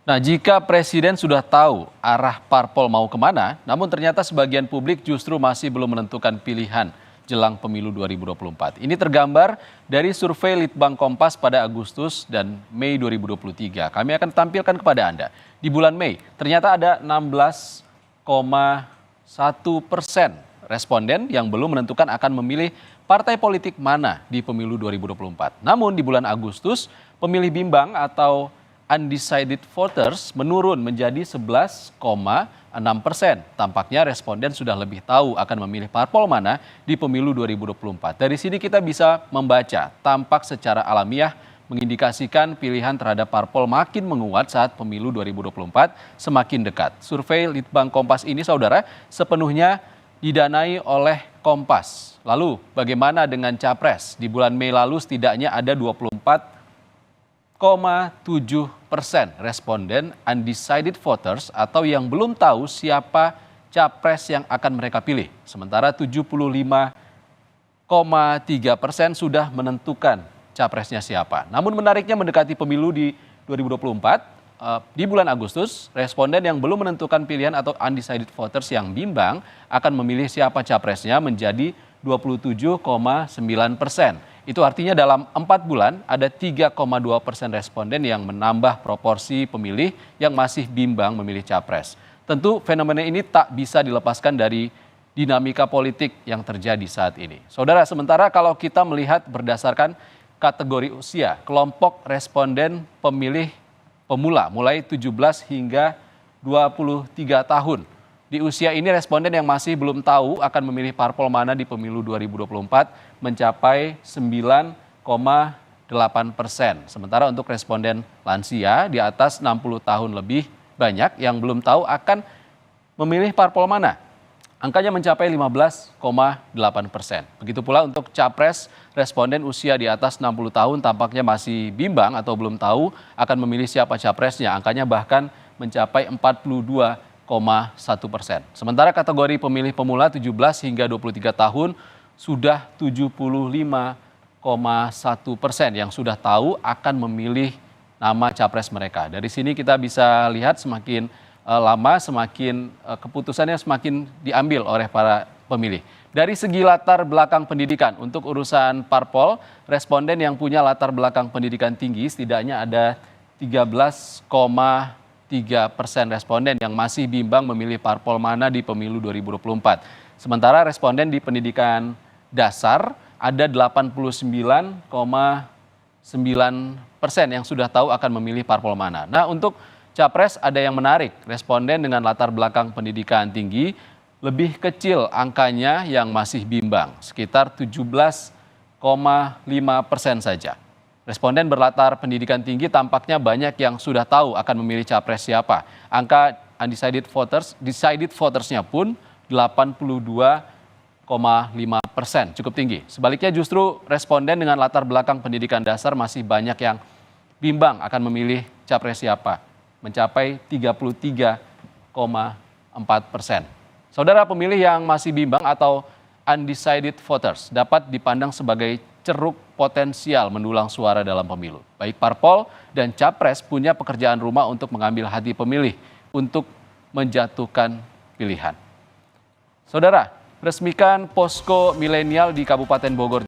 Nah, jika Presiden sudah tahu arah parpol mau kemana, namun ternyata sebagian publik justru masih belum menentukan pilihan jelang pemilu 2024. Ini tergambar dari survei Litbang Kompas pada Agustus dan Mei 2023. Kami akan tampilkan kepada Anda. Di bulan Mei, ternyata ada 16,1% responden yang belum menentukan akan memilih partai politik mana di pemilu 2024. Namun di bulan Agustus, pemilih bimbang atau undecided voters menurun menjadi 11,6%. Tampaknya responden sudah lebih tahu akan memilih parpol mana di pemilu 2024. Dari sini kita bisa membaca tampak secara alamiah mengindikasikan pilihan terhadap parpol makin menguat saat pemilu 2024 semakin dekat. Survei Litbang Kompas ini, saudara, sepenuhnya didanai oleh Kompas. Lalu bagaimana dengan Capres? Di bulan Mei lalu setidaknya ada 24,7% responden undecided voters atau yang belum tahu siapa capres yang akan mereka pilih. Sementara 75,3% sudah menentukan capresnya siapa. Namun menariknya mendekati pemilu di 2024, di bulan Agustus, responden yang belum menentukan pilihan atau undecided voters yang bimbang akan memilih siapa capresnya menjadi 27,9%. Itu artinya dalam 4 bulan ada 3,2% responden yang menambah proporsi pemilih yang masih bimbang memilih capres. Tentu fenomena ini tak bisa dilepaskan dari dinamika politik yang terjadi saat ini. Saudara, sementara kalau kita melihat berdasarkan kategori usia, kelompok responden pemilih pemula mulai 17 hingga 23 tahun. Di usia ini responden yang masih belum tahu akan memilih parpol mana di pemilu 2024 mencapai 9,8%. Sementara untuk responden lansia di atas 60 tahun lebih banyak yang belum tahu akan memilih parpol mana. Angkanya mencapai 15,8%. Begitu pula untuk capres, responden usia di atas 60 tahun tampaknya masih bimbang atau belum tahu akan memilih siapa capresnya. Angkanya bahkan mencapai 42,1%. Sementara kategori pemilih pemula 17 hingga 23 tahun sudah 75,1% yang sudah tahu akan memilih nama capres mereka. Dari sini kita bisa lihat semakin lama semakin keputusannya semakin diambil oleh para pemilih. Dari segi latar belakang pendidikan, untuk urusan parpol, responden yang punya latar belakang pendidikan tinggi setidaknya ada 13,3% responden yang masih bimbang memilih parpol mana di pemilu 2024. Sementara responden di pendidikan dasar ada 89,9% yang sudah tahu akan memilih parpol mana. Nah, untuk capres ada yang menarik, responden dengan latar belakang pendidikan tinggi lebih kecil angkanya yang masih bimbang, sekitar 17,5% saja. Responden berlatar pendidikan tinggi tampaknya banyak yang sudah tahu akan memilih capres siapa. Angka undecided voters, decided votersnya pun 82,5%, cukup tinggi. Sebaliknya justru responden dengan latar belakang pendidikan dasar masih banyak yang bimbang akan memilih capres siapa, mencapai 33,4%. Saudara, pemilih yang masih bimbang atau undecided voters dapat dipandang sebagai ceruk potensial mendulang suara dalam pemilu. Baik parpol dan capres punya pekerjaan rumah untuk mengambil hati pemilih untuk menjatuhkan pilihan. Saudara, resmikan posko milenial di Kabupaten Bogor.